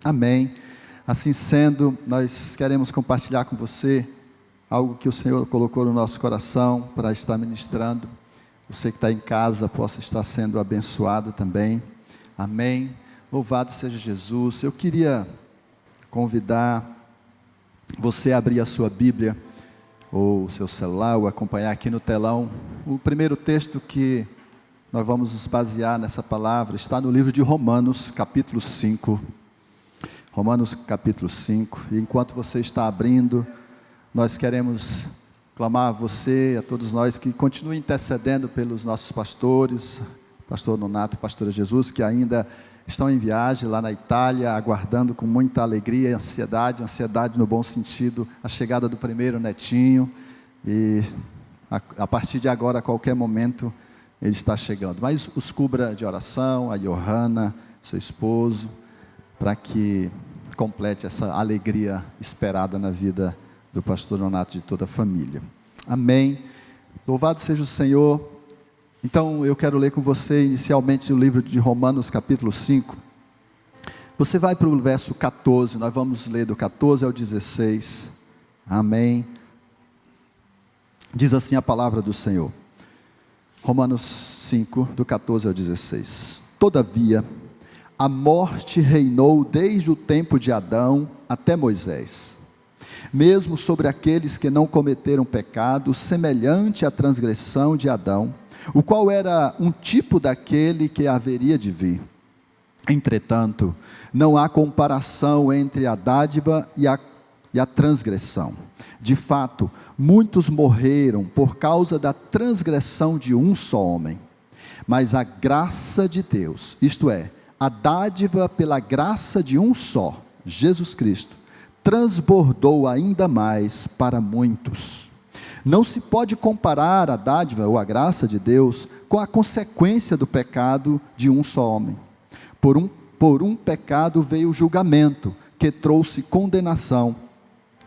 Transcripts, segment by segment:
Amém. Assim sendo, nós queremos compartilhar com você algo que o Senhor colocou no nosso coração para estar ministrando. Você que está em casa possa estar sendo abençoado também. Amém. Louvado seja Jesus. Eu queria convidar você a abrir a sua Bíblia ou o seu celular, ou acompanhar aqui no telão. O primeiro texto que nós vamos nos basear nessa palavra está no livro de Romanos, capítulo 5. Romanos capítulo 5, e enquanto você está abrindo, nós queremos clamar a você, a todos nós, que continue intercedendo pelos nossos pastores, pastor Nonato e pastora Jesus, que ainda estão em viagem lá na Itália, aguardando com muita alegria e ansiedade no bom sentido, a chegada do primeiro netinho, e a partir de agora, a qualquer momento, ele está chegando. Mas os cubra de oração, a Johanna, seu esposo, para que complete essa alegria esperada na vida do pastor Nonato e de toda a família. Amém. Louvado seja o Senhor. Então eu quero ler com você inicialmente o livro de Romanos capítulo 5. Você vai para o verso 14, nós vamos ler do 14 ao 16. Amém. Diz assim a palavra do Senhor. Romanos 5, do 14 ao 16. Todavia, a morte reinou desde o tempo de Adão até Moisés, mesmo sobre aqueles que não cometeram pecado, semelhante à transgressão de Adão, o qual era um tipo daquele que haveria de vir. Entretanto, não há comparação entre a dádiva e a transgressão. De fato, muitos morreram por causa da transgressão de um só homem, mas a graça de Deus, isto é, a dádiva pela graça de um só, Jesus Cristo, transbordou ainda mais para muitos. Não se pode comparar a dádiva ou a graça de Deus com a consequência do pecado de um só homem. Por um pecado veio o julgamento, que trouxe condenação,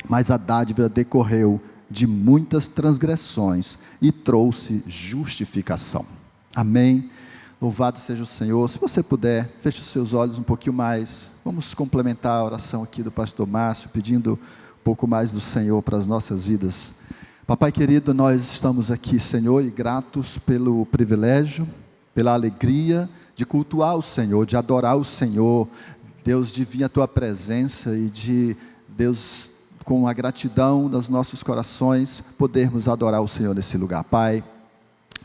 mas a dádiva decorreu de muitas transgressões e trouxe justificação. Amém. Louvado seja o Senhor. Se você puder, feche os seus olhos um pouquinho mais. Vamos complementar a oração aqui do pastor Márcio, pedindo um pouco mais do Senhor para as nossas vidas. Papai querido, nós estamos aqui, Senhor, e gratos pelo privilégio, pela alegria de cultuar o Senhor, de adorar o Senhor, Deus, de vir à tua presença e de, Deus, com a gratidão nos nossos corações, podermos adorar o Senhor nesse lugar. Pai,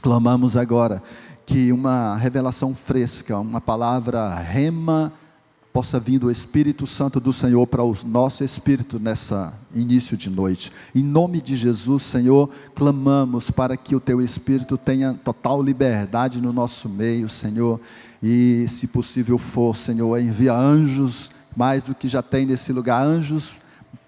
clamamos agora que uma revelação fresca, uma palavra rema, possa vir do Espírito Santo do Senhor para o nosso espírito nessa início de noite. Em nome de Jesus, Senhor, clamamos para que o Teu Espírito tenha total liberdade no nosso meio, Senhor, e se possível for, Senhor, envia anjos, mais do que já tem nesse lugar, anjos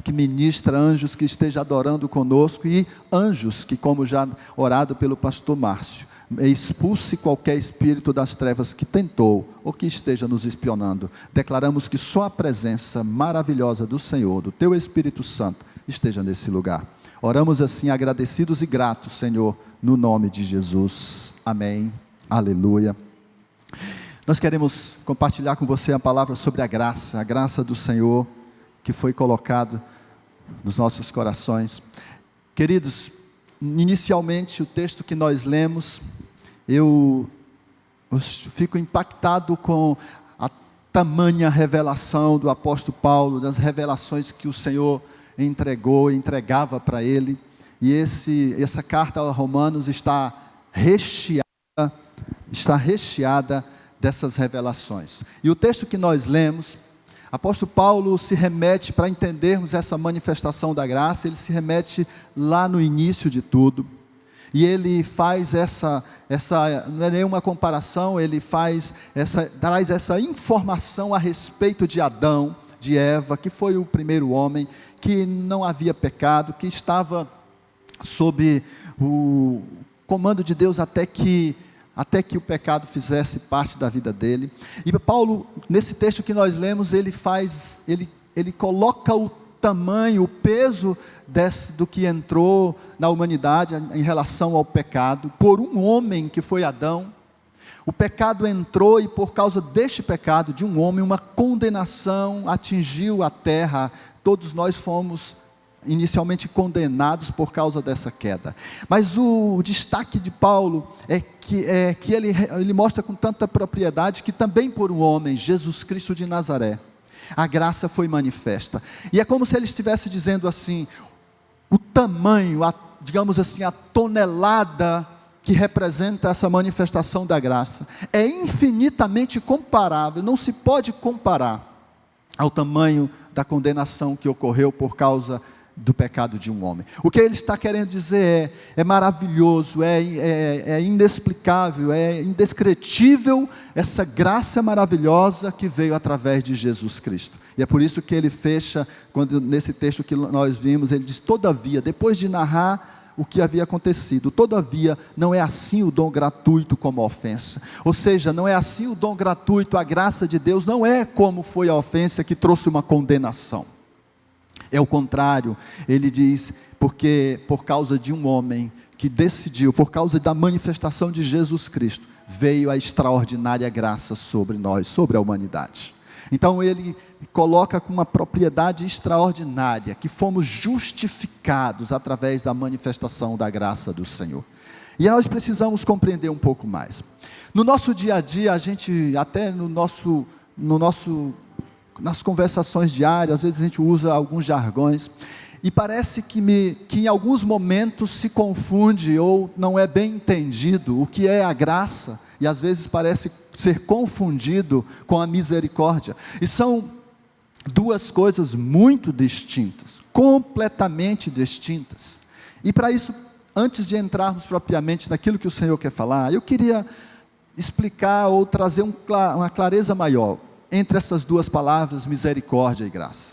que ministra, anjos que esteja adorando conosco, e anjos que, como já orado pelo pastor Márcio, expulse qualquer espírito das trevas que tentou ou que esteja nos espionando. Declaramos que só a presença maravilhosa do Senhor, do Teu Espírito Santo, esteja nesse lugar. Oramos assim agradecidos e gratos, Senhor, no nome de Jesus. Amém. Aleluia. Nós queremos compartilhar com você a palavra sobre a graça do Senhor que foi colocado nos nossos corações. Queridos, inicialmente o texto que nós lemos, eu fico impactado com a tamanha revelação do apóstolo Paulo, das revelações que o Senhor entregou e entregava para ele, e essa carta aos Romanos está recheada dessas revelações. E o texto que nós lemos, apóstolo Paulo se remete, para entendermos essa manifestação da graça, ele se remete lá no início de tudo, e ele faz essa não é nenhuma comparação, ele traz essa informação a respeito de Adão, de Eva, que foi o primeiro homem, que não havia pecado, que estava sob o comando de Deus até que o pecado fizesse parte da vida dele. E Paulo, nesse texto que nós lemos, ele coloca o tamanho, o peso do que entrou na humanidade em relação ao pecado, por um homem que foi Adão, O pecado entrou e por causa deste pecado de um homem, uma condenação atingiu a terra. Todos nós fomos inicialmente condenados por causa dessa queda. Mas o destaque de Paulo é que ele mostra com tanta propriedade que também por um homem, Jesus Cristo de Nazaré, a graça foi manifesta. E é como se ele estivesse dizendo assim, o tamanho, digamos assim, a tonelada que representa essa manifestação da graça, é infinitamente comparável, não se pode comparar ao tamanho da condenação que ocorreu por causa do pecado de um homem. O que ele está querendo dizer é maravilhoso, é inexplicável, é indescritível essa graça maravilhosa que veio através de Jesus Cristo. E é por isso que ele fecha, nesse texto que nós vimos, ele diz, todavia, depois de narrar o que havia acontecido, todavia, não é assim o dom gratuito como a ofensa. Ou seja, não é assim o dom gratuito, a graça de Deus, não é como foi a ofensa que trouxe uma condenação. É o contrário, ele diz, porque por causa de um homem que decidiu, por causa da manifestação de Jesus Cristo, veio a extraordinária graça sobre nós, sobre a humanidade. Então ele coloca com uma propriedade extraordinária, que fomos justificados através da manifestação da graça do Senhor. E nós precisamos compreender um pouco mais. No nosso dia a dia, a gente, até nas conversações diárias, às vezes a gente usa alguns jargões, e parece que em alguns momentos se confunde, ou não é bem entendido, o que é a graça, e às vezes parece ser confundido com a misericórdia, e são duas coisas muito distintas, completamente distintas. E para isso, antes de entrarmos propriamente naquilo que o Senhor quer falar, eu queria explicar ou trazer uma clareza maior entre essas duas palavras, misericórdia e graça.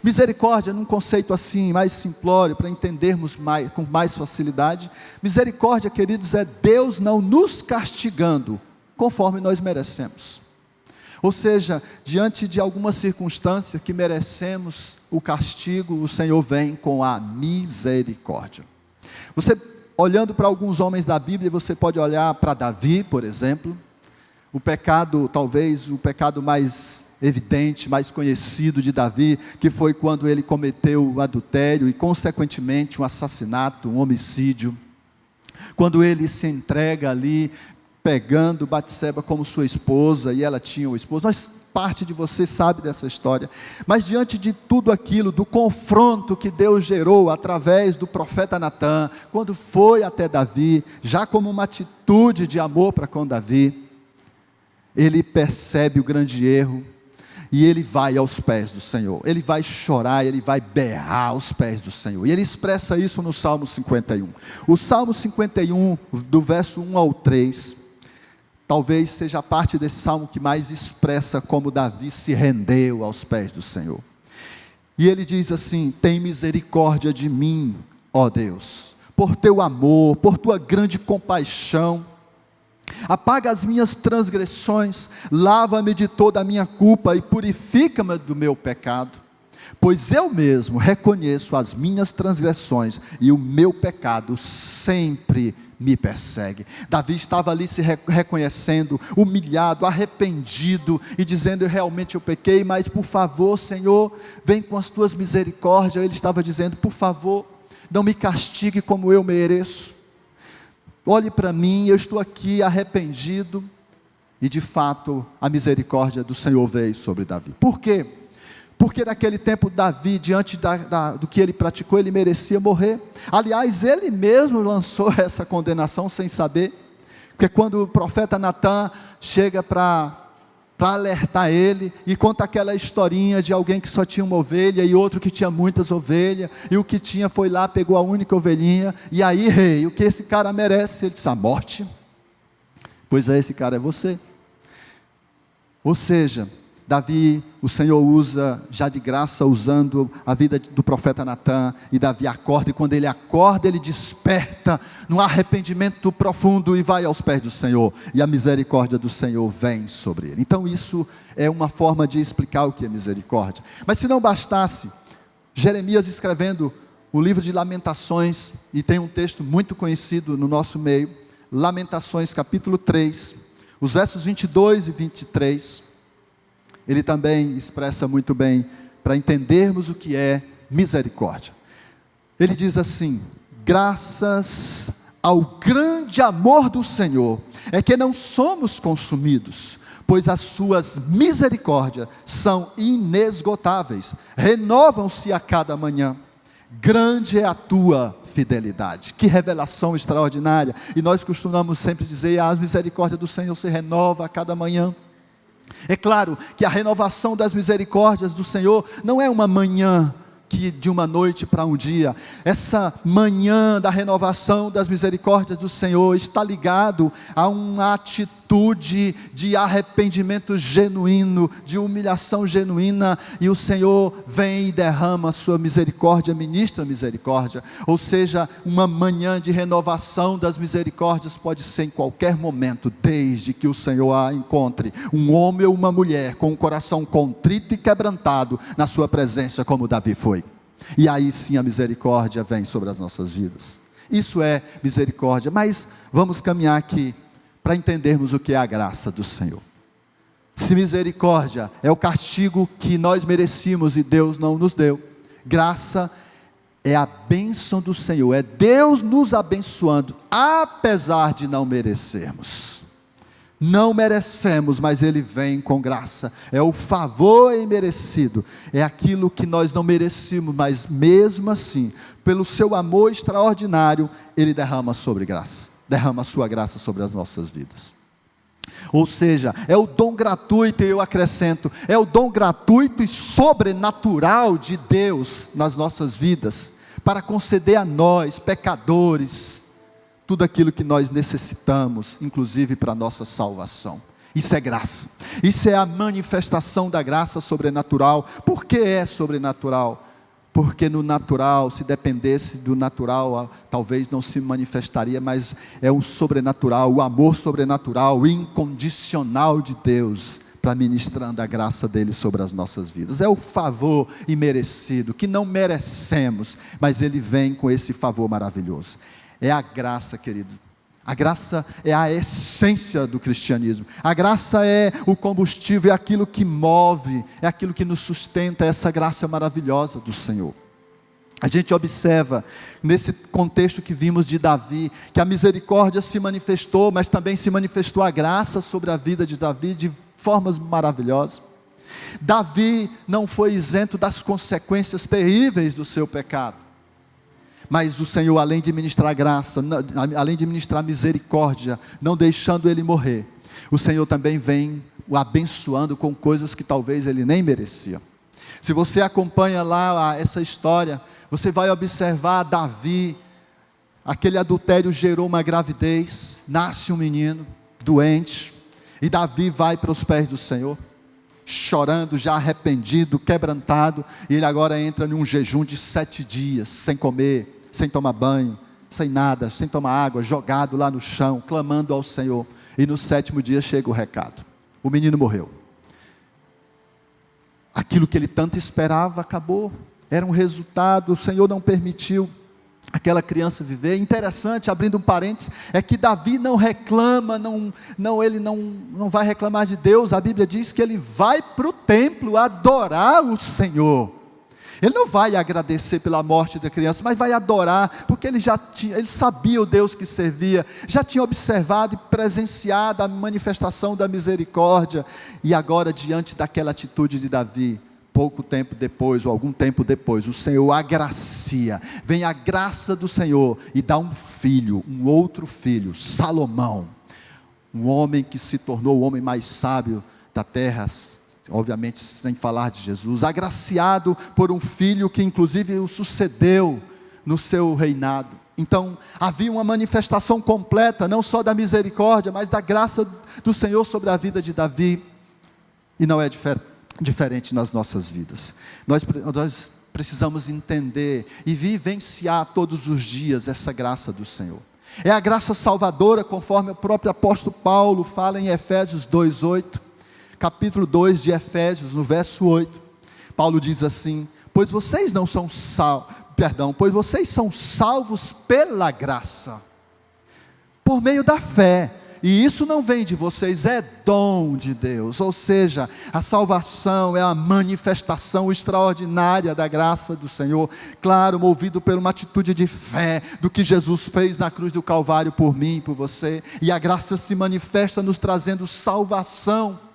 Misericórdia, num conceito assim, mais simplório, para entendermos com mais facilidade. Misericórdia, queridos, é Deus não nos castigando conforme nós merecemos. Ou seja, diante de alguma circunstância que merecemos o castigo, o Senhor vem com a misericórdia. Você, olhando para alguns homens da Bíblia, você pode olhar para Davi, por exemplo. O pecado, talvez o pecado mais evidente, mais conhecido de Davi, que foi quando ele cometeu o adultério e consequentemente um assassinato, um homicídio. Quando ele se entrega ali, pegando Batseba como sua esposa, e ela tinha um esposo. Parte de você sabe dessa história. Mas diante de tudo aquilo, do confronto que Deus gerou através do profeta Natã, quando foi até Davi, já como uma atitude de amor para com Davi, ele percebe o grande erro, e ele vai aos pés do Senhor, ele vai chorar, ele vai berrar aos pés do Senhor, e ele expressa isso no Salmo 51, o Salmo 51, do verso 1 ao 3, talvez seja a parte desse Salmo que mais expressa como Davi se rendeu aos pés do Senhor, e ele diz assim, tem misericórdia de mim, ó Deus, por teu amor, por tua grande compaixão, apaga as minhas transgressões, lava-me de toda a minha culpa e purifica-me do meu pecado, pois eu mesmo reconheço as minhas transgressões e o meu pecado sempre me persegue. Davi estava ali se reconhecendo, humilhado, arrependido e dizendo, realmente eu pequei, mas por favor Senhor, vem com as tuas misericórdias. Ele estava dizendo, por favor, não me castigue como eu mereço, olhe para mim, eu estou aqui arrependido. E de fato, a misericórdia do Senhor veio sobre Davi. Por quê? Porque naquele tempo Davi, diante do que ele praticou, ele merecia morrer. Aliás, ele mesmo lançou essa condenação sem saber. Porque quando o profeta Natã chega para alertar ele, e conta aquela historinha de alguém que só tinha uma ovelha, e outro que tinha muitas ovelhas, e o que tinha foi lá, pegou a única ovelhinha, e aí rei, o que esse cara merece? Ele disse, a morte. Pois é, esse cara é você. Ou seja, Davi, o Senhor usa, já de graça, usando a vida do profeta Natã, e Davi acorda, e quando ele acorda, ele desperta, num arrependimento profundo, e vai aos pés do Senhor, e a misericórdia do Senhor vem sobre ele. Então isso é uma forma de explicar o que é misericórdia. Mas se não bastasse, Jeremias escrevendo o livro de Lamentações, e tem um texto muito conhecido no nosso meio, Lamentações capítulo 3, Os versos 22 e 23, ele também expressa muito bem, para entendermos o que é misericórdia. Ele diz assim: graças ao grande amor do Senhor, é que não somos consumidos, pois as suas misericórdias são inesgotáveis, renovam-se a cada manhã. Grande é a tua fidelidade. Que revelação extraordinária. E nós costumamos sempre dizer: a misericórdia do Senhor se renova a cada manhã. É claro que a renovação das misericórdias do Senhor não é uma manhã que de uma noite para um dia. Essa manhã da renovação das misericórdias do Senhor está ligado a uma atitude de arrependimento genuíno, de humilhação genuína, e o Senhor vem e derrama a sua misericórdia, ministra misericórdia. Ou seja, uma manhã de renovação das misericórdias pode ser em qualquer momento, desde que o Senhor a encontre, um homem ou uma mulher com um coração contrito e quebrantado na sua presença, como Davi foi. E aí sim a misericórdia vem sobre as nossas vidas. Isso é misericórdia. Mas vamos caminhar aqui para entendermos o que é a graça do Senhor. Se misericórdia é o castigo que nós merecíamos e Deus não nos deu, graça é a bênção do Senhor, é Deus nos abençoando, apesar de não merecermos. Não merecemos, mas Ele vem com graça. É o favor imerecido. É aquilo que nós não merecemos, mas mesmo assim, pelo seu amor extraordinário, Ele derrama sobre graça. Derrama a sua graça sobre as nossas vidas. Ou seja, é o dom gratuito, e eu acrescento, é o dom gratuito e sobrenatural de Deus nas nossas vidas, para conceder a nós, pecadores, tudo aquilo que nós necessitamos, inclusive para a nossa salvação. Isso é graça. Isso é a manifestação da graça sobrenatural. Por que é sobrenatural? Porque no natural, se dependesse do natural, talvez não se manifestaria, mas é o sobrenatural, o amor sobrenatural, incondicional de Deus, para ministrando a graça dele sobre as nossas vidas. É o favor imerecido, que não merecemos, mas ele vem com esse favor maravilhoso. É a graça, querido. A graça é a essência do cristianismo. A graça é o combustível, é aquilo que move, é aquilo que nos sustenta, é essa graça maravilhosa do Senhor. A gente observa, nesse contexto que vimos de Davi, que a misericórdia se manifestou, mas também se manifestou a graça sobre a vida de Davi de formas maravilhosas. Davi não foi isento das consequências terríveis do seu pecado. Mas o Senhor, além de ministrar graça, além de ministrar misericórdia, não deixando ele morrer, o Senhor também vem o abençoando com coisas que talvez ele nem merecia. Se você acompanha lá essa história, você vai observar Davi, aquele adultério gerou uma gravidez, nasce um menino doente, e Davi vai para os pés do Senhor, chorando, já arrependido, quebrantado, e ele agora entra em um jejum de 7 dias, sem comer, sem tomar banho, sem nada, sem tomar água, jogado lá no chão, clamando ao Senhor. E no 7º dia chega o recado: o menino morreu. Aquilo que ele tanto esperava acabou. Era um resultado, o Senhor não permitiu aquela criança viver. Interessante, abrindo um parênteses, é que Davi não reclama, ele não vai reclamar de Deus. A Bíblia diz que ele vai para o templo adorar o Senhor. Ele não vai agradecer pela morte da criança, mas vai adorar, porque ele sabia o Deus que servia, já tinha observado e presenciado a manifestação da misericórdia, e agora diante daquela atitude de Davi, pouco tempo depois, ou algum tempo depois, o Senhor agracia, vem a graça do Senhor, e dá um filho, um outro filho, Salomão, um homem que se tornou o homem mais sábio da terra, obviamente sem falar de Jesus, agraciado por um filho que inclusive o sucedeu no seu reinado. Então havia uma manifestação completa, não só da misericórdia, mas da graça do Senhor sobre a vida de Davi, e não é diferente nas nossas vidas. Nós precisamos entender e vivenciar todos os dias essa graça do Senhor. É a graça salvadora, conforme o próprio apóstolo Paulo fala em Efésios 2:8, capítulo 2 de Efésios, no verso 8, Paulo diz assim: pois vocês são salvos pela graça, por meio da fé. e isso não vem de vocês, é dom de Deus. Ou seja, a salvação é a manifestação extraordinária da graça do Senhor, claro, movido por uma atitude de fé, do que Jesus fez na cruz do Calvário por mim e por você, e a graça se manifesta nos trazendo salvação,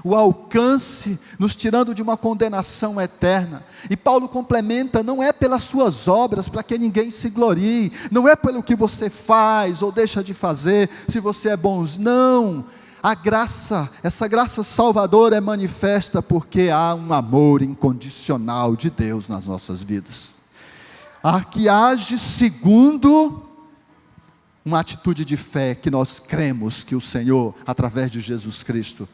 o alcance, nos tirando de uma condenação eterna. E Paulo complementa: não é pelas suas obras, para que ninguém se glorie, não é pelo que você faz ou deixa de fazer, se você é bom, não. A graça, essa graça salvadora é manifesta porque há um amor incondicional de Deus nas nossas vidas, que age segundo uma atitude de fé, que nós cremos que o Senhor, através de Jesus Cristo,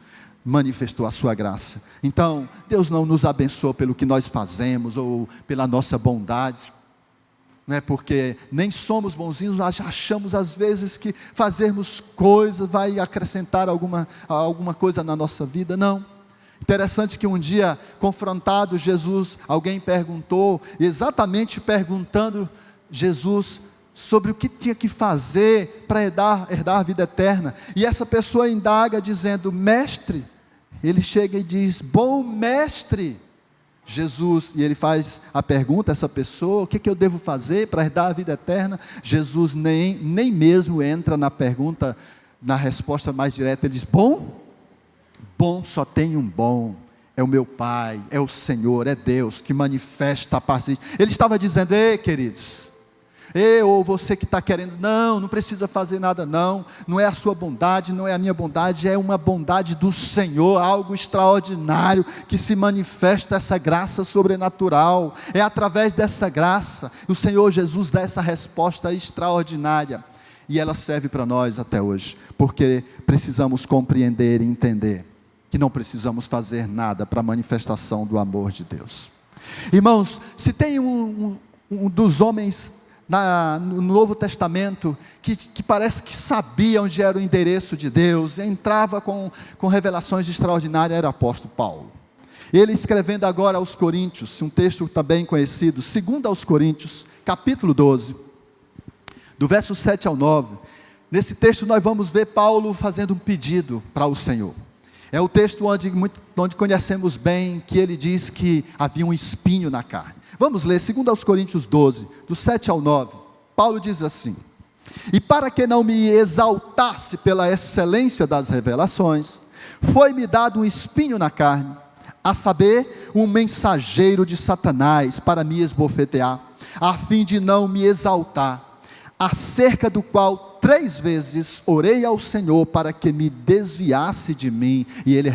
manifestou a sua graça. Então, Deus não nos abençoa pelo que nós fazemos, ou pela nossa bondade, não é porque nem somos bonzinhos, nós achamos às vezes que fazermos coisas vai acrescentar alguma coisa na nossa vida. Não. Interessante que um dia, confrontado Jesus, alguém perguntou, exatamente perguntando Jesus sobre o que tinha que fazer para herdar a vida eterna, e essa pessoa indaga dizendo: mestre. Ele chega e diz: bom mestre, Jesus, e ele faz a pergunta a essa pessoa: o que eu devo fazer para herdar a vida eterna? Jesus nem mesmo entra na pergunta, na resposta mais direta. Ele diz: bom só tem um bom, é o meu Pai, é o Senhor, é Deus que manifesta a parte. Ele estava dizendo: ei queridos, ou você que está querendo, não precisa fazer nada, não é a sua bondade, não é a minha bondade, é uma bondade do Senhor, algo extraordinário, que se manifesta essa graça sobrenatural, é através dessa graça, o Senhor Jesus dá essa resposta extraordinária, e ela serve para nós até hoje, porque precisamos compreender e entender, que não precisamos fazer nada para a manifestação do amor de Deus. Irmãos, se tem um dos homens no Novo Testamento, que parece que sabia onde era o endereço de Deus, entrava com revelações extraordinárias, era o apóstolo Paulo. Ele escrevendo agora aos Coríntios, um texto também conhecido, 2 aos Coríntios, capítulo 12, do verso 7 ao 9, nesse texto nós vamos ver Paulo fazendo um pedido para o Senhor. É o texto onde conhecemos bem, que ele diz que havia um espinho na carne. Vamos ler 2 aos Coríntios 12, do 7 ao 9, Paulo diz assim: e para que não me exaltasse pela excelência das revelações, foi-me dado um espinho na carne, a saber, um mensageiro de Satanás, para me esbofetear, a fim de não me exaltar, acerca do qual 3 vezes orei ao Senhor para que me desviasse de mim, e ele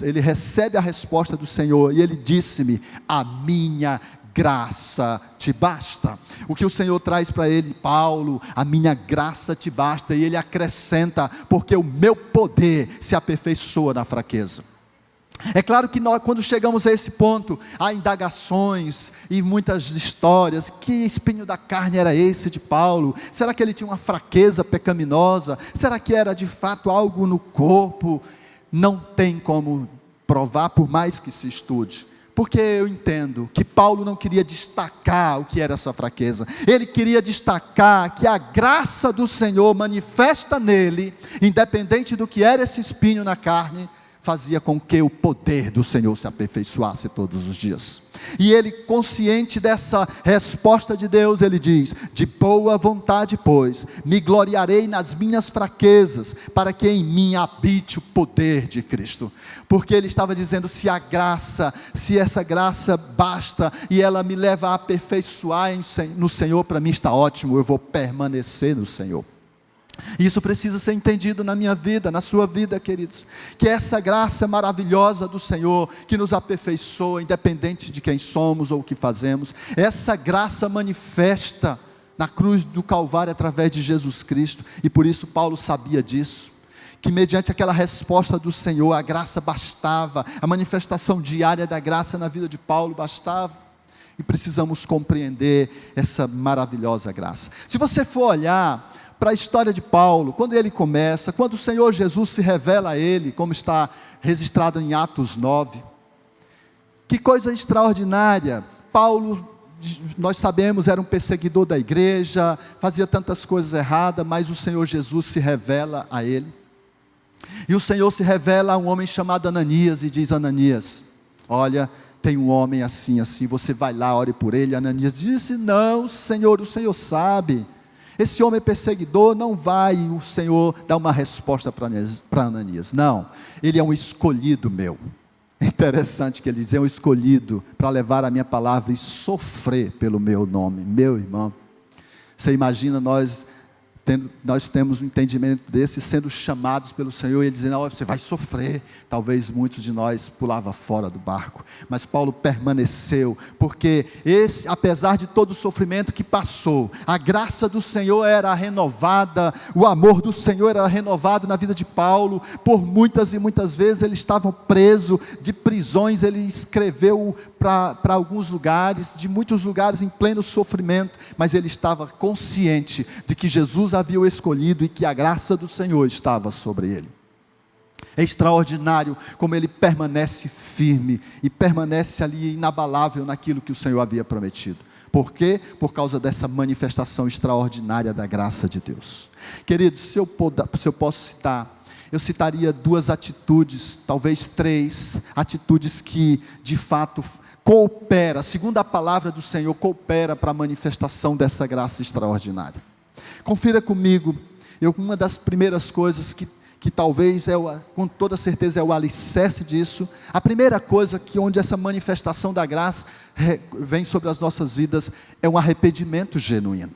ele recebe a resposta do Senhor, e ele disse-me: a minha graça te basta. O que o Senhor traz para ele: Paulo, a minha graça te basta, e ele acrescenta: porque o meu poder se aperfeiçoa na fraqueza. É claro que nós, quando chegamos a esse ponto, há indagações e muitas histórias. Que espinho da carne era esse de Paulo? Será que ele tinha uma fraqueza pecaminosa? Será que era de fato algo no corpo? Não tem como provar, por mais que se estude, porque eu entendo que Paulo não queria destacar o que era essa fraqueza. Ele queria destacar que a graça do Senhor manifesta nele, independente do que era esse espinho na carne, fazia com que o poder do Senhor se aperfeiçoasse todos os dias. E ele, consciente dessa resposta de Deus, ele diz: de boa vontade, pois, me gloriarei nas minhas fraquezas, para que em mim habite o poder de Cristo. Porque ele estava dizendo: se essa graça basta, e ela me leva a aperfeiçoar no Senhor, para mim está ótimo, eu vou permanecer no Senhor. Isso precisa ser entendido na minha vida, na sua vida, queridos, que essa graça maravilhosa do Senhor, que nos aperfeiçoa, independente de quem somos ou o que fazemos, essa graça manifesta na cruz do Calvário, através de Jesus Cristo, e por isso Paulo sabia disso, que mediante aquela resposta do Senhor, a graça bastava, a manifestação diária da graça na vida de Paulo bastava, e precisamos compreender essa maravilhosa graça. Se você for olhar para a história de Paulo, quando ele começa, quando o Senhor Jesus se revela a ele, como está registrado em Atos 9, que coisa extraordinária. Paulo nós sabemos, era um perseguidor da igreja, fazia tantas coisas erradas, mas o Senhor Jesus se revela a ele. E o Senhor se revela a um homem chamado Ananias e diz: Ananias, olha, tem um homem assim, assim, você vai lá, ore por ele. Ananias disse: não, Senhor, o Senhor sabe, esse homem é perseguidor, não vai o Senhor dar uma resposta para Ananias. Não, ele é um escolhido meu. É interessante que ele diz: é um escolhido para levar a minha palavra e sofrer pelo meu nome. Meu irmão, você imagina nós temos um entendimento desse, sendo chamados pelo Senhor, e ele dizendo: você vai sofrer. Talvez muitos de nós pulavam fora do barco, mas Paulo permaneceu, porque apesar de todo o sofrimento que passou, a graça do Senhor era renovada, o amor do Senhor era renovado na vida de Paulo. Por muitas e muitas vezes ele estava preso, de prisões ele escreveu para alguns lugares, de muitos lugares em pleno sofrimento, mas ele estava consciente de que Jesus havia o escolhido e que a graça do Senhor estava sobre ele. É extraordinário como ele permanece firme e permanece ali inabalável naquilo que o Senhor havia prometido. Por quê? Por causa dessa manifestação extraordinária da graça de Deus. Queridos, se eu posso citar, eu citaria 2 atitudes, talvez 3 atitudes que de fato coopera, segundo a palavra do Senhor, coopera para a manifestação dessa graça extraordinária. Confira comigo, uma das primeiras coisas que talvez, com toda certeza é o alicerce disso, a primeira coisa onde essa manifestação da graça vem sobre as nossas vidas, é um arrependimento genuíno.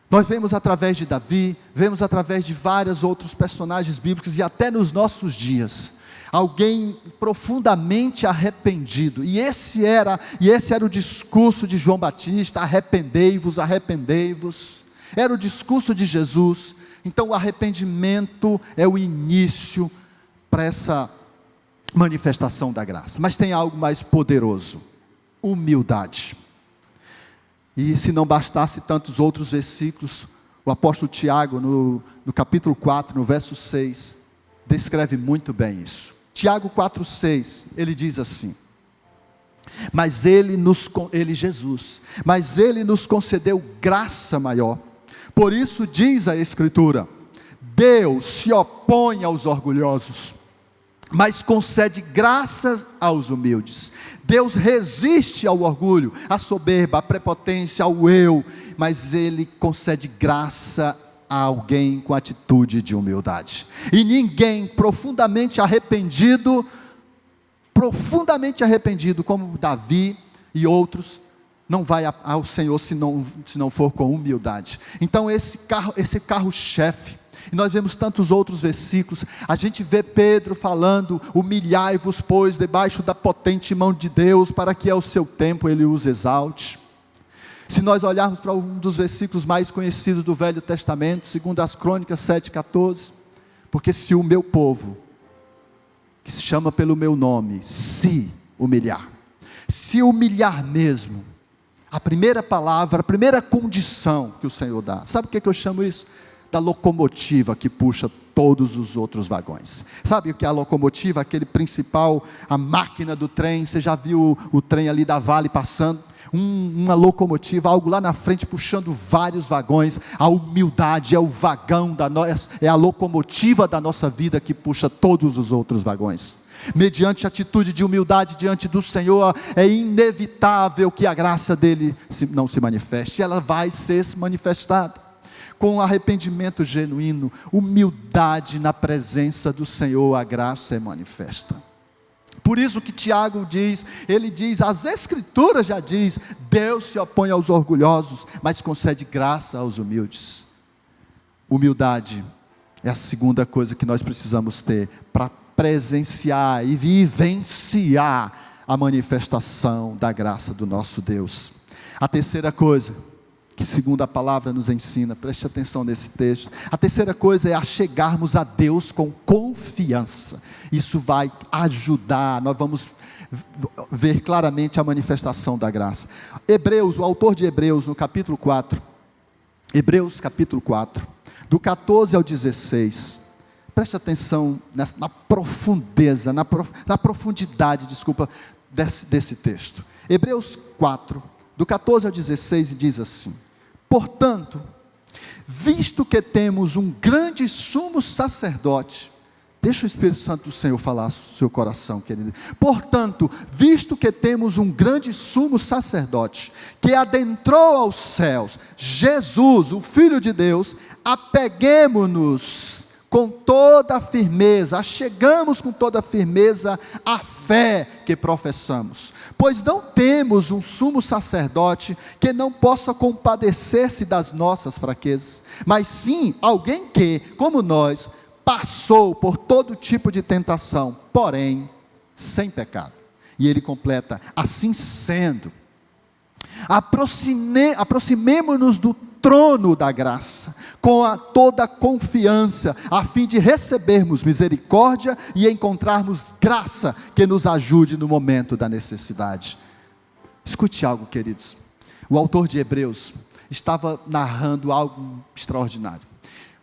Nós vemos através de Davi, vemos através de vários outros personagens bíblicos, e até nos nossos dias, alguém profundamente arrependido, e esse era o discurso de João Batista: arrependei-vos, arrependei-vos, era o discurso de Jesus. Então o arrependimento é o início para essa manifestação da graça. Mas tem algo mais poderoso: humildade. E se não bastasse tantos outros versículos, o apóstolo Tiago, no capítulo 4, no verso 6, descreve muito bem isso. Tiago 4,6, ele diz assim: mas ele nos concedeu graça maior. Por isso diz a Escritura: Deus se opõe aos orgulhosos, mas concede graça aos humildes. Deus resiste ao orgulho, à soberba, à prepotência, ao eu, mas Ele concede graça a alguém com atitude de humildade. E ninguém profundamente arrependido como Davi e outros, não vai ao Senhor se não for com humildade. Então esse carro-chefe, e nós vemos tantos outros versículos, a gente vê Pedro falando: humilhai-vos, pois, debaixo da potente mão de Deus, para que ao seu tempo Ele os exalte. Se nós olharmos para um dos versículos mais conhecidos do Velho Testamento, segundo as Crônicas 7,14, porque se o meu povo, que se chama pelo meu nome, se humilhar mesmo, a primeira palavra, a primeira condição que o Senhor dá, sabe o que eu chamo isso? Da locomotiva que puxa todos os outros vagões. Sabe o que é a locomotiva? Aquele principal, a máquina do trem. Você já viu o trem ali da Vale passando? Uma locomotiva, algo lá na frente puxando vários vagões. A humildade é o vagão é a locomotiva da nossa vida que puxa todos os outros vagões. Mediante a atitude de humildade diante do Senhor, é inevitável que a graça dele não se manifeste. Ela vai ser manifestada com arrependimento genuíno, humildade na presença do Senhor, a graça é manifesta. Por isso que Tiago diz, as Escrituras já diz: Deus se opõe aos orgulhosos, mas concede graça aos humildes. Humildade é a segunda coisa que nós precisamos ter para presenciar e vivenciar a manifestação da graça do nosso Deus. A terceira coisa que, segundo a palavra nos ensina, preste atenção nesse texto, a terceira coisa é achegarmos a Deus com confiança. Isso vai ajudar, nós vamos ver claramente a manifestação da graça. O autor de Hebreus, no capítulo 4, Hebreus capítulo 4, do 14 ao 16, preste atenção na profundidade desse texto. Hebreus 4, do 14 ao 16, e diz assim: portanto, visto que temos um grande sumo sacerdote, deixa o Espírito Santo do Senhor falar no seu coração, querido. Portanto, visto que temos um grande sumo sacerdote, que adentrou aos céus, Jesus, o Filho de Deus, apeguemo-nos com toda a firmeza, achegamos com toda a firmeza a fé que professamos, pois não temos um sumo sacerdote que não possa compadecer-se das nossas fraquezas, mas sim alguém que, como nós, passou por todo tipo de tentação, porém sem pecado. E ele completa: assim sendo, aproximemo-nos do trono da graça, com toda a confiança, a fim de recebermos misericórdia e encontrarmos graça que nos ajude no momento da necessidade. Escute algo, queridos. O autor de Hebreus estava narrando algo extraordinário.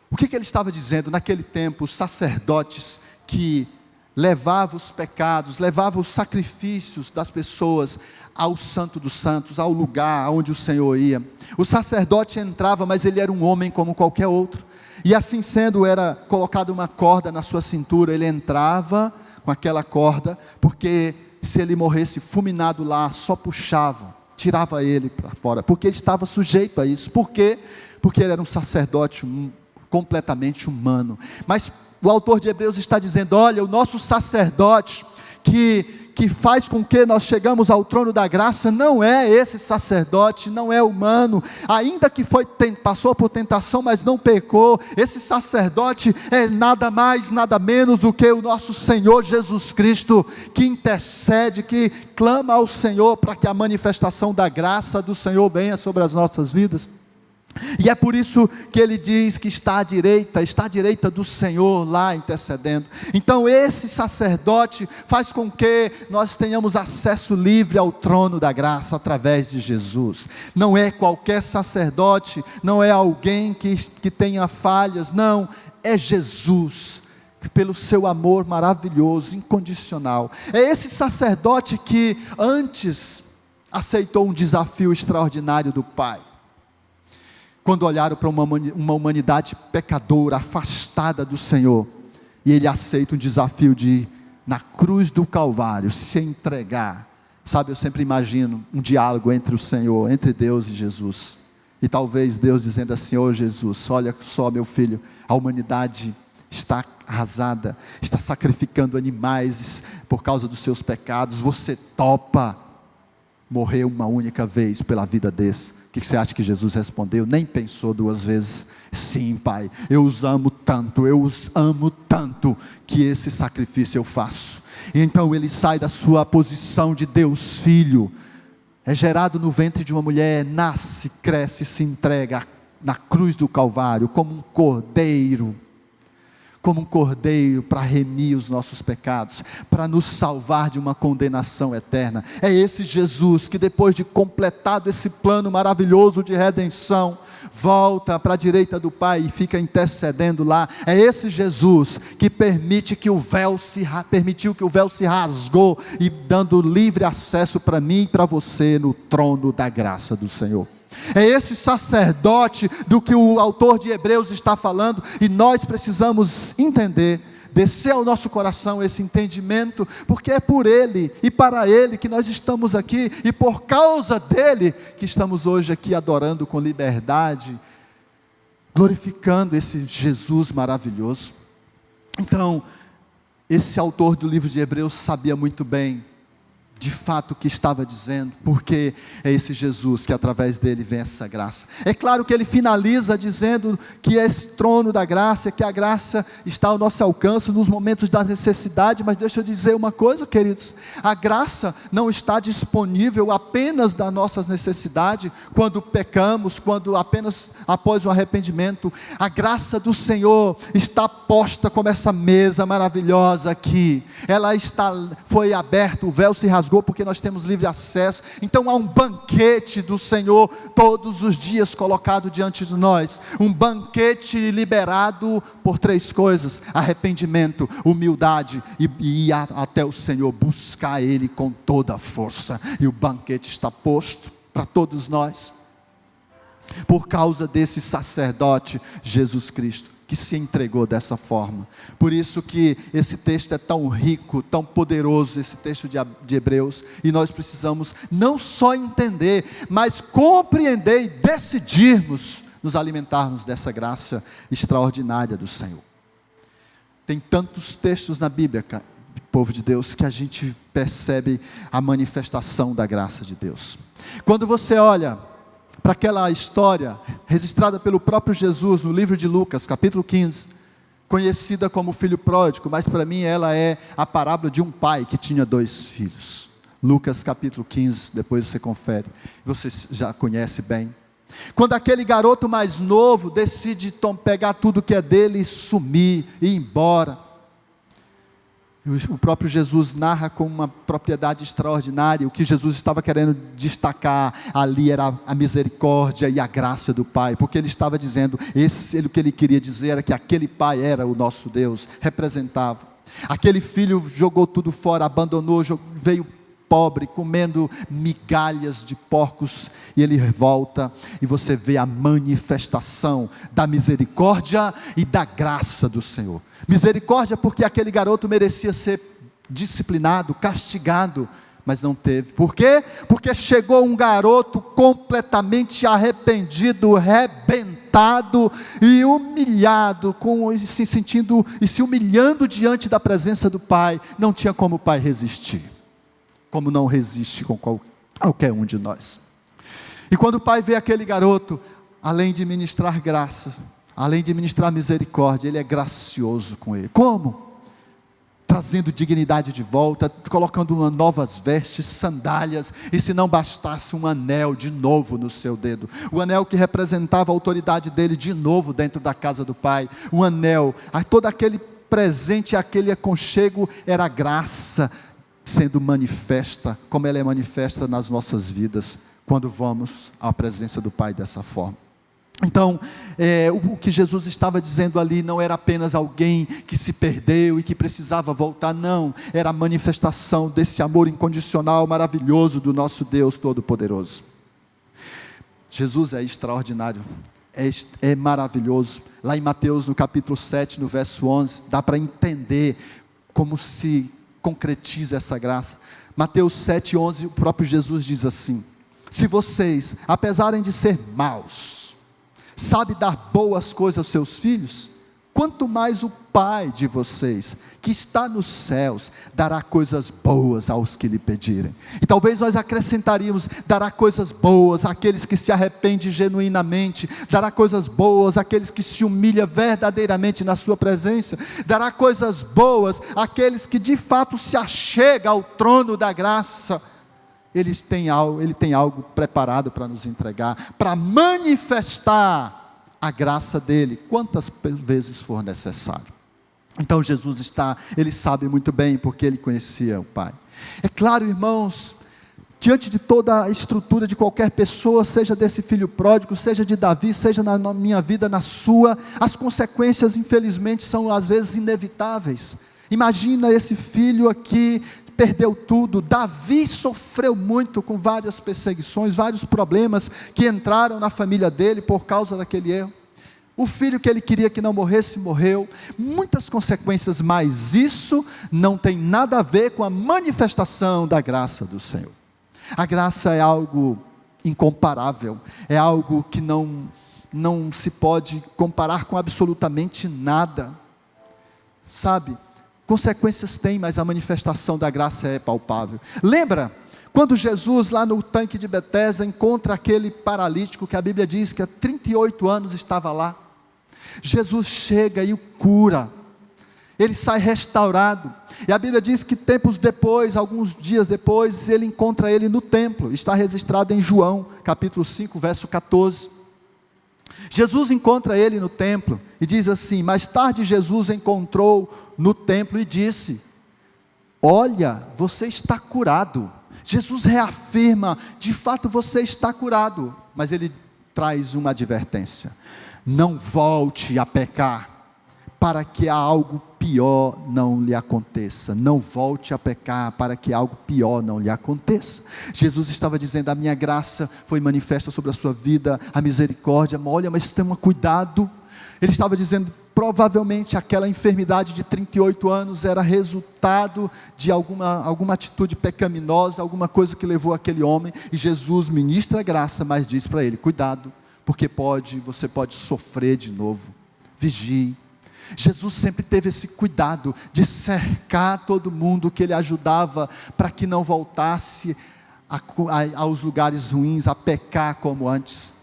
O que ele estava dizendo? Naquele tempo, os sacerdotes que levavam os pecados, levavam os sacrifícios das pessoas ao Santo dos Santos, ao lugar onde o Senhor ia. O sacerdote entrava, mas ele era um homem como qualquer outro, e assim sendo, era colocada uma corda na sua cintura. Ele entrava com aquela corda, porque se ele morresse fulminado lá, só puxava, tirava ele para fora, porque ele estava sujeito a isso. Por quê? Porque ele era um sacerdote completamente humano. Mas o autor de Hebreus está dizendo: olha, o nosso sacerdote que faz com que nós chegamos ao trono da graça, não é esse sacerdote, não é humano, ainda que passou por tentação, mas não pecou. Esse sacerdote é nada mais, nada menos do que o nosso Senhor Jesus Cristo, que intercede, que clama ao Senhor para que a manifestação da graça do Senhor venha sobre as nossas vidas. E é por isso que ele diz que está à direita do Senhor lá intercedendo. Então esse sacerdote faz com que nós tenhamos acesso livre ao trono da graça através de Jesus. Não é qualquer sacerdote, não é alguém que tenha falhas, não, é Jesus, pelo seu amor maravilhoso, incondicional. É esse sacerdote que antes aceitou um desafio extraordinário do Pai. Quando olharam para uma humanidade pecadora, afastada do Senhor, e ele aceita um desafio de, na cruz do Calvário, se entregar. Sabe, eu sempre imagino um diálogo entre o Senhor, entre Deus e Jesus, e talvez Deus dizendo assim: ô Jesus, olha só meu filho, a humanidade está arrasada, está sacrificando animais por causa dos seus pecados, você topa morrer uma única vez pela vida desse? O que você acha que Jesus respondeu? Nem pensou duas vezes: sim, Pai, eu os amo tanto, que esse sacrifício eu faço. E então ele sai da sua posição de Deus Filho, é gerado no ventre de uma mulher, nasce, cresce, se entrega na cruz do Calvário, como um cordeiro para remir os nossos pecados, para nos salvar de uma condenação eterna. É esse Jesus que, depois de completado esse plano maravilhoso de redenção, volta para a direita do Pai e fica intercedendo lá. É esse Jesus que permitiu que o véu se rasgou, e dando livre acesso para mim e para você no trono da graça do Senhor. É esse sacerdote do que o autor de Hebreus está falando, e nós precisamos entender, descer ao nosso coração esse entendimento, porque é por Ele e para Ele que nós estamos aqui, e por causa dEle que estamos hoje aqui adorando com liberdade, glorificando esse Jesus maravilhoso. Então, esse autor do livro de Hebreus sabia muito bem de fato o que estava dizendo, porque é esse Jesus que através dele vem essa graça. É claro que ele finaliza dizendo que esse trono da graça, que a graça está ao nosso alcance nos momentos da necessidade. Mas deixa eu dizer uma coisa, queridos: a graça não está disponível apenas da nossa necessidade, quando pecamos, quando apenas após o arrependimento. A graça do Senhor está posta como essa mesa maravilhosa aqui. Foi aberta, o véu se rasgou, porque nós temos livre acesso. Então há um banquete do Senhor todos os dias colocado diante de nós, um banquete liberado por três coisas: arrependimento, humildade e ir até o Senhor, buscar Ele com toda a força. E o banquete está posto. para todos nós, por causa desse sacerdote Jesus Cristo, que se entregou dessa forma. Por isso que esse texto é tão rico, tão poderoso, esse texto de Hebreus, e nós precisamos não só entender, mas compreender e decidirmos nos alimentarmos dessa graça extraordinária do Senhor. Tem tantos textos na Bíblia, povo de Deus, que a gente percebe a manifestação da graça de Deus. Quando você olha para aquela história registrada pelo próprio Jesus no livro de Lucas, capítulo 15, conhecida como o filho pródigo, mas para mim ela é a parábola de um pai que tinha 2 filhos. Lucas capítulo 15, depois você confere, você já conhece bem. Quando aquele garoto mais novo decide pegar tudo que é dele e sumir, e ir embora, o próprio Jesus narra com uma propriedade extraordinária. O que Jesus estava querendo destacar ali era a misericórdia e a graça do Pai, porque ele estava dizendo, o que ele queria dizer era que aquele Pai era o nosso Deus, representava. Aquele filho jogou tudo fora, abandonou, veio pobre, comendo migalhas de porcos, e ele volta, e você vê a manifestação da misericórdia e da graça do Senhor. Misericórdia porque aquele garoto merecia ser disciplinado, castigado, mas não teve. Por quê? Porque chegou um garoto completamente arrependido, rebentado e humilhado, se sentindo e se humilhando diante da presença do Pai. Não tinha como o Pai resistir, como não resiste com qualquer um de nós. E quando o Pai vê aquele garoto, além de ministrar graça, além de ministrar misericórdia, Ele é gracioso com ele. Como? Trazendo dignidade de volta, colocando novas vestes, sandálias, e se não bastasse, um anel de novo no seu dedo. O anel que representava a autoridade dele de novo dentro da casa do Pai. Um anel, todo aquele presente, aquele aconchego era graça, sendo manifesta, como ela é manifesta nas nossas vidas, quando vamos à presença do Pai dessa forma. Então, o que Jesus estava dizendo ali não era apenas alguém que se perdeu e que precisava voltar, não, era a manifestação desse amor incondicional, maravilhoso do nosso Deus Todo-Poderoso. Jesus é extraordinário, é maravilhoso. Lá em Mateus, no capítulo 7, no verso 11, dá para entender como se concretiza essa graça. Mateus 7, 11, o próprio Jesus diz assim: se vocês, apesar de ser maus, sabe dar boas coisas aos seus filhos, quanto mais o Pai de vocês, que está nos céus, dará coisas boas aos que lhe pedirem. E talvez nós acrescentaríamos: dará coisas boas àqueles que se arrependem genuinamente, dará coisas boas àqueles que se humilham verdadeiramente na sua presença, dará coisas boas àqueles que de fato se achegam ao trono da graça. Ele tem algo preparado para nos entregar, para manifestar a graça dele, quantas vezes for necessário. Então Jesus ele sabe muito bem, porque ele conhecia o Pai. É claro, irmãos, diante de toda a estrutura de qualquer pessoa, seja desse filho pródigo, seja de Davi, seja na minha vida, na sua, as consequências infelizmente são às vezes inevitáveis. Imagina esse filho aqui, perdeu tudo. Davi sofreu muito com várias perseguições, vários problemas que entraram na família dele por causa daquele erro. O filho que ele queria que não morresse, morreu. Muitas consequências, mas isso não tem nada a ver com a manifestação da graça do Senhor. A graça é algo incomparável, é algo que não se pode comparar com absolutamente nada. Sabe? Consequências tem, mas a manifestação da graça é palpável. Lembra quando Jesus lá no tanque de Betesda encontra aquele paralítico que a Bíblia diz que há 38 anos estava lá? Jesus chega e o cura, ele sai restaurado, e a Bíblia diz que tempos depois, alguns dias depois, ele encontra ele no templo. Está registrado em João capítulo 5, verso 14. Jesus encontra ele no templo e diz assim: mais tarde Jesus encontrou no templo e disse: olha, você está curado. Jesus reafirma: de fato você está curado, mas ele traz uma advertência: não volte a pecar, para que algo pior não lhe aconteça. Não volte a pecar para que algo pior não lhe aconteça. Jesus estava dizendo: a minha graça foi manifesta sobre a sua vida, a misericórdia. Olha, mas tenha cuidado. Ele estava dizendo, provavelmente aquela enfermidade de 38 anos era resultado de alguma atitude pecaminosa, alguma coisa que levou aquele homem. E Jesus ministra a graça, mas diz para ele: cuidado, porque você pode sofrer de novo. Vigie. Jesus sempre teve esse cuidado de cercar todo mundo que ele ajudava, para que não voltasse aos lugares ruins, a pecar como antes.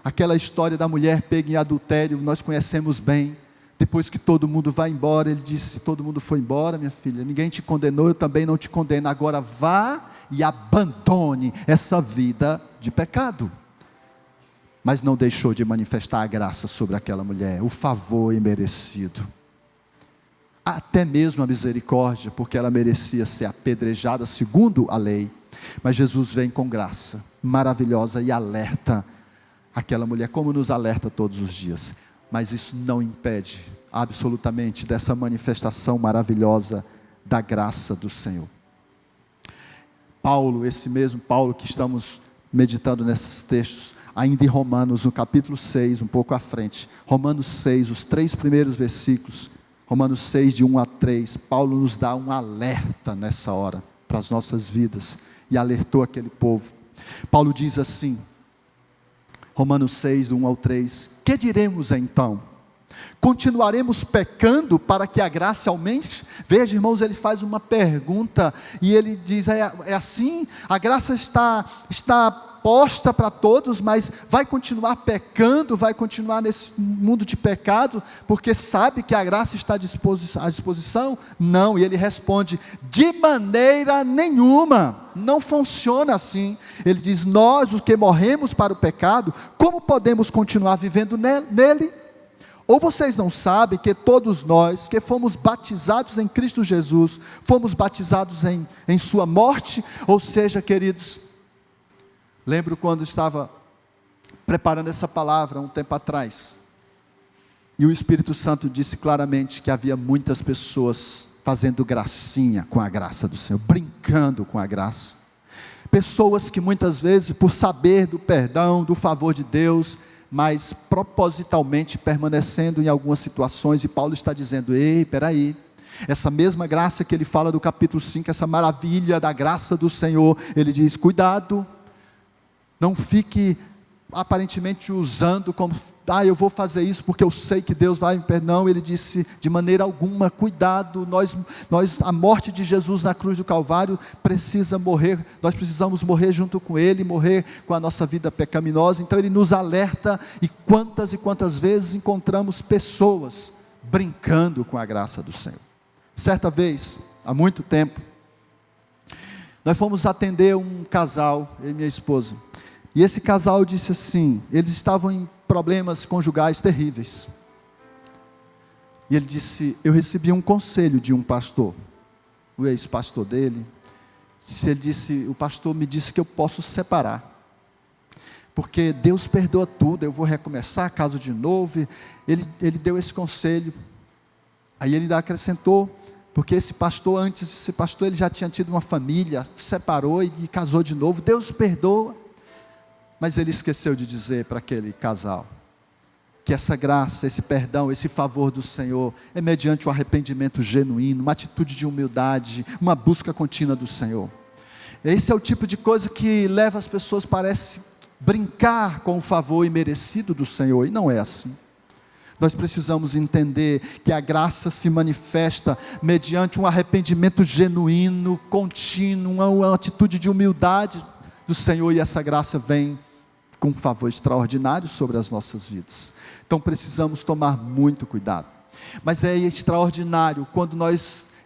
Aquela história da mulher pega em adultério, nós conhecemos bem. Depois que todo mundo vai embora, ele disse: todo mundo foi embora, minha filha, ninguém te condenou, eu também não te condeno, agora vá e abandone essa vida de pecado. Mas não deixou de manifestar a graça sobre aquela mulher, o favor imerecido, até mesmo a misericórdia, porque ela merecia ser apedrejada segundo a lei. Mas Jesus vem com graça maravilhosa e alerta aquela mulher, como nos alerta todos os dias. Mas isso não impede absolutamente dessa manifestação maravilhosa da graça do Senhor. Paulo, esse mesmo Paulo que estamos meditando nesses textos, ainda em Romanos, no capítulo 6, um pouco à frente, Romanos 6, os 3 primeiros versículos, Romanos 6, de 1 a 3, Paulo nos dá um alerta nessa hora, para as nossas vidas, e alertou aquele povo. Paulo diz assim, Romanos 6, do 1 ao 3, que diremos então? Continuaremos pecando para que a graça aumente? Veja, irmãos, ele faz uma pergunta, e ele diz, é assim, a graça está posta para todos, mas vai continuar pecando, vai continuar nesse mundo de pecado, porque sabe que a graça está à disposição? Não, e ele responde, de maneira nenhuma, não funciona assim. Ele diz, nós os que morremos para o pecado, como podemos continuar vivendo nele? Ou vocês não sabem que todos nós que fomos batizados em Cristo Jesus, fomos batizados em sua morte? Ou seja, queridos, lembro quando estava preparando essa palavra um tempo atrás, e o Espírito Santo disse claramente que havia muitas pessoas fazendo gracinha com a graça do Senhor, brincando com a graça. Pessoas que muitas vezes, por saber do perdão, do favor de Deus, mas propositalmente permanecendo em algumas situações, e Paulo está dizendo, ei, peraí, essa mesma graça que ele fala do capítulo 5, essa maravilha da graça do Senhor, ele diz, cuidado, não fique aparentemente usando como, eu vou fazer isso porque eu sei que Deus vai me perdoar. Não, ele disse, de maneira alguma, cuidado, a morte de Jesus na cruz do Calvário precisa morrer, nós precisamos morrer junto com Ele, morrer com a nossa vida pecaminosa. Então ele nos alerta, e quantas vezes encontramos pessoas brincando com a graça do Senhor. Certa vez, há muito tempo, nós fomos atender um casal, eu e minha esposa, e esse casal disse assim, eles estavam em problemas conjugais terríveis, e ele disse, eu recebi um conselho de um pastor, o ex-pastor dele, ele disse, o pastor me disse que eu posso separar, porque Deus perdoa tudo, eu vou recomeçar, caso de novo. Ele deu esse conselho, aí ele acrescentou, porque esse pastor, antes de ser pastor, ele já tinha tido uma família, se separou e casou de novo, Deus perdoa. Mas ele esqueceu de dizer para aquele casal, que essa graça, esse perdão, esse favor do Senhor, é mediante o arrependimento genuíno, uma atitude de humildade, uma busca contínua do Senhor. Esse é o tipo de coisa que leva as pessoas, parece, brincar com o favor imerecido do Senhor, e não é assim. Nós precisamos entender que a graça se manifesta mediante um arrependimento genuíno, contínuo, uma atitude de humildade do Senhor, e essa graça vem com um favor extraordinário sobre as nossas vidas. Então precisamos tomar muito cuidado. Mas é extraordinário quando eu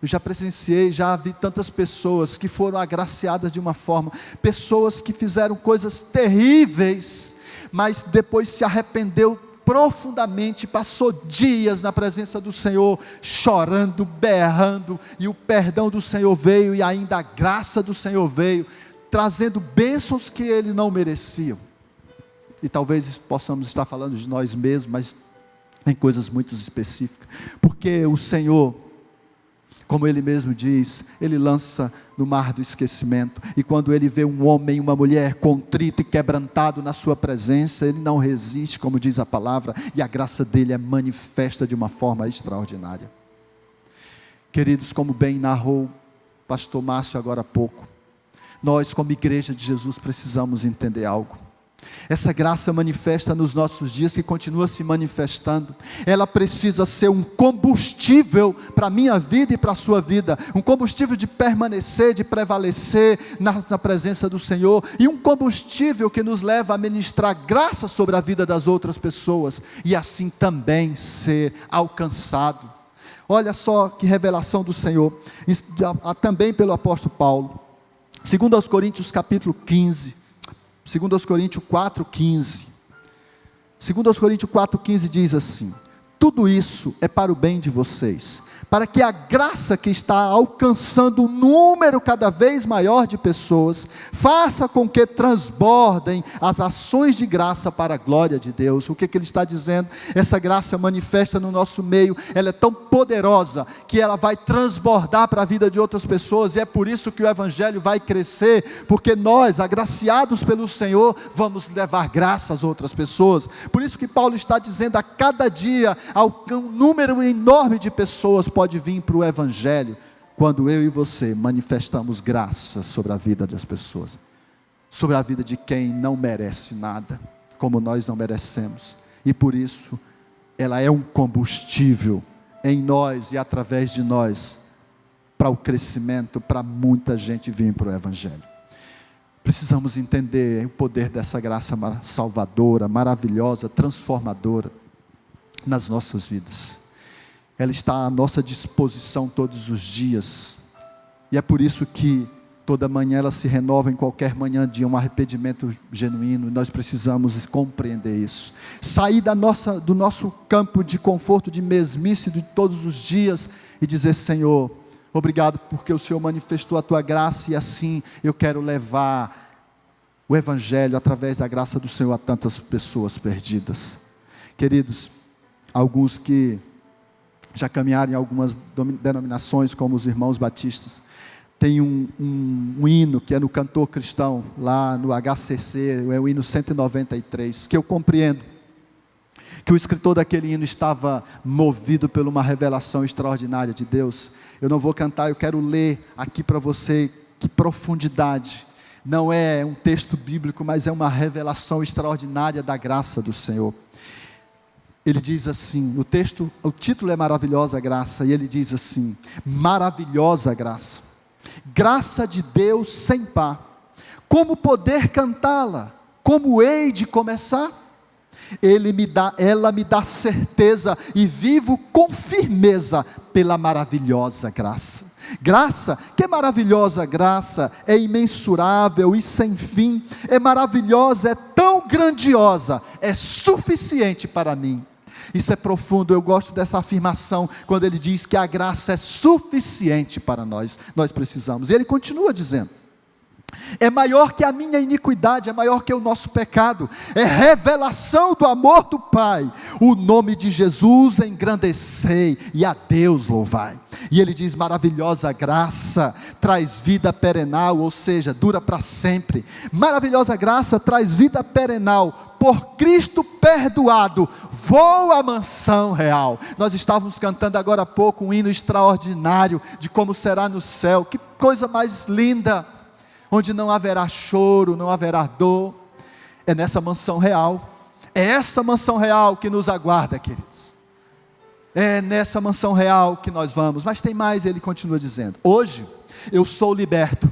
já presenciei, já vi tantas pessoas que foram agraciadas de uma forma, pessoas que fizeram coisas terríveis, mas depois se arrependeu profundamente, passou dias na presença do Senhor, chorando, berrando, e o perdão do Senhor veio, e ainda a graça do Senhor veio, trazendo bênçãos que ele não merecia. E talvez possamos estar falando de nós mesmos, mas em coisas muito específicas, porque o Senhor, como Ele mesmo diz, Ele lança no mar do esquecimento, e quando Ele vê um homem e uma mulher contrito e quebrantado na sua presença, Ele não resiste, como diz a palavra, e a graça dEle é manifesta de uma forma extraordinária. Queridos, como bem narrou pastor Márcio agora há pouco, nós como igreja de Jesus precisamos entender algo. Essa graça manifesta nos nossos dias, que continua se manifestando, ela precisa ser um combustível para a minha vida e para a sua vida, um combustível de permanecer, de prevalecer na presença do Senhor, e um combustível que nos leva a ministrar graça sobre a vida das outras pessoas, e assim também ser alcançado. Olha só que revelação do Senhor, também pelo apóstolo Paulo, 2 Coríntios capítulo 15, 2 Coríntios 4,15. 2 Coríntios 4,15 diz assim: tudo isso é para o bem de vocês, para que a graça que está alcançando um número cada vez maior de pessoas, faça com que transbordem as ações de graça para a glória de Deus. O que ele está dizendo? Essa graça manifesta no nosso meio, ela é tão poderosa, que ela vai transbordar para a vida de outras pessoas, e é por isso que o Evangelho vai crescer, porque nós, agraciados pelo Senhor, vamos levar graça às outras pessoas. Por isso que Paulo está dizendo, a cada dia, um número enorme de pessoas pode vir para o Evangelho, quando eu e você manifestamos graça sobre a vida das pessoas, sobre a vida de quem não merece nada, como nós não merecemos, e por isso, ela é um combustível em nós e através de nós, para o crescimento, para muita gente vir para o Evangelho. Precisamos entender o poder dessa graça salvadora, maravilhosa, transformadora, nas nossas vidas. Ela está à nossa disposição todos os dias, e é por isso que toda manhã ela se renova, em qualquer manhã de um arrependimento genuíno. Nós precisamos compreender isso, sair do nosso campo de conforto, de mesmice de todos os dias, e dizer: Senhor, obrigado porque o Senhor manifestou a tua graça, e assim eu quero levar o Evangelho através da graça do Senhor a tantas pessoas perdidas. Queridos, alguns que já caminharam em algumas denominações, como os irmãos batistas, tem um hino que é no Cantor Cristão, lá no HCC, é o hino 193, que eu compreendo que o escritor daquele hino estava movido por uma revelação extraordinária de Deus. Eu não vou cantar, eu quero ler aqui para você, que profundidade. Não é um texto bíblico, mas é uma revelação extraordinária da graça do Senhor. Ele diz assim, o título é Maravilhosa Graça, e ele diz assim: maravilhosa graça, graça de Deus sem par, como poder cantá-la, como hei de começar? Ela me dá certeza, e vivo com firmeza pela maravilhosa graça. Graça, que maravilhosa graça, é imensurável e sem fim, é maravilhosa, é tão grandiosa, é suficiente para mim. Isso é profundo, eu gosto dessa afirmação, quando ele diz que a graça é suficiente para nós precisamos. E ele continua dizendo: é maior que a minha iniquidade, é maior que o nosso pecado, é revelação do amor do Pai, o nome de Jesus engrandecei, e a Deus louvai. E ele diz: maravilhosa graça traz vida perenal, ou seja, dura para sempre. Maravilhosa graça traz vida perenal, por Cristo perdoado, vou à mansão real. Nós estávamos cantando agora há pouco um hino extraordinário, de como será no céu. Que coisa mais linda, onde não haverá choro, não haverá dor. É nessa mansão real, é essa mansão real que nos aguarda, queridos. É nessa mansão real que nós vamos. Mas tem mais, ele continua dizendo: hoje eu sou liberto,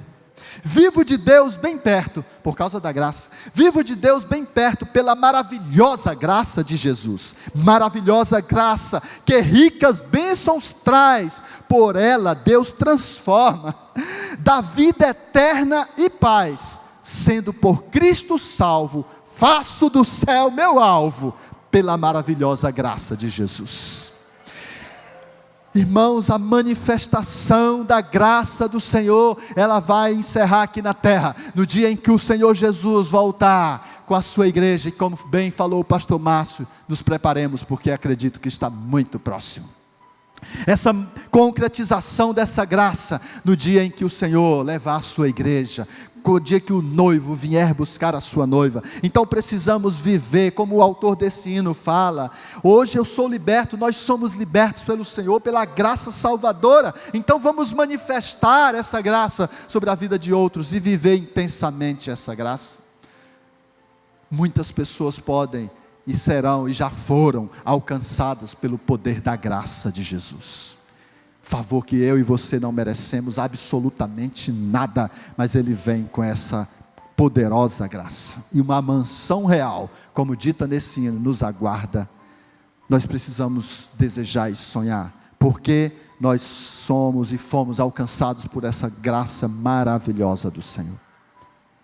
vivo de Deus bem perto, por causa da graça, vivo de Deus bem perto, pela maravilhosa graça de Jesus. Maravilhosa graça, que ricas bênçãos traz, por ela Deus transforma, dá vida eterna e paz, sendo por Cristo salvo, faço do céu meu alvo, pela maravilhosa graça de Jesus. Irmãos, a manifestação da graça do Senhor, ela vai encerrar aqui na terra, no dia em que o Senhor Jesus voltar com a sua igreja, e como bem falou o pastor Márcio, nos preparemos, porque acredito que está muito próximo. Essa concretização dessa graça, no dia em que o Senhor levar a sua igreja, no dia que o noivo vier buscar a sua noiva. Então precisamos viver, como o autor desse hino fala, hoje eu sou liberto, nós somos libertos pelo Senhor, pela graça salvadora. Então vamos manifestar essa graça sobre a vida de outros, e viver intensamente essa graça. Muitas pessoas podem, e serão, e já foram alcançadas pelo poder da graça de Jesus. Favor que eu e você não merecemos absolutamente nada, mas Ele vem com essa poderosa graça, e uma mansão real, como dita nesse hino, nos aguarda. Nós precisamos desejar e sonhar, porque nós somos e fomos alcançados por essa graça maravilhosa do Senhor.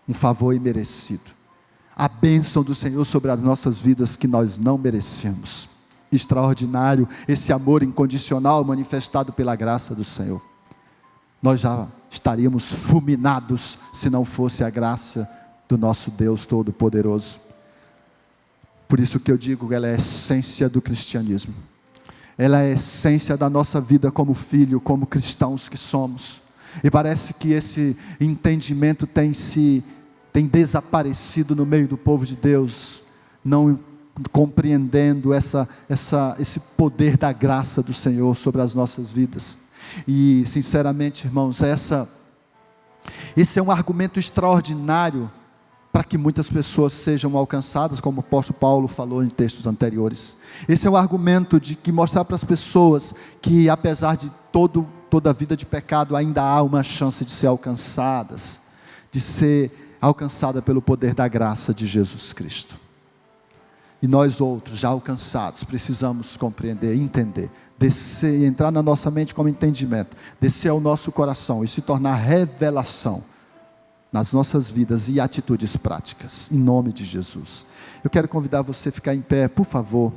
Um favor imerecido. A bênção do Senhor sobre as nossas vidas que nós não merecemos. Extraordinário esse amor incondicional manifestado pela graça do Senhor. Nós já estaríamos fulminados se não fosse a graça do nosso Deus Todo-Poderoso. Por isso que eu digo, ela é a essência do cristianismo. Ela é a essência da nossa vida como filho, como cristãos que somos. E parece que esse entendimento tem desaparecido no meio do povo de Deus, não compreendendo esse poder da graça do Senhor sobre as nossas vidas. E sinceramente, irmãos, esse é um argumento extraordinário para que muitas pessoas sejam alcançadas, como o apóstolo Paulo falou em textos anteriores. Esse é um argumento de que mostrar para as pessoas que, apesar de toda a vida de pecado, ainda há uma chance de ser alcançadas, de ser alcançada pelo poder da graça de Jesus Cristo. E nós outros, já alcançados, precisamos compreender, entender, descer, entrar na nossa mente como entendimento, descer ao nosso coração e se tornar revelação nas nossas vidas e atitudes práticas, em nome de Jesus. Eu quero convidar você a ficar em pé, por favor.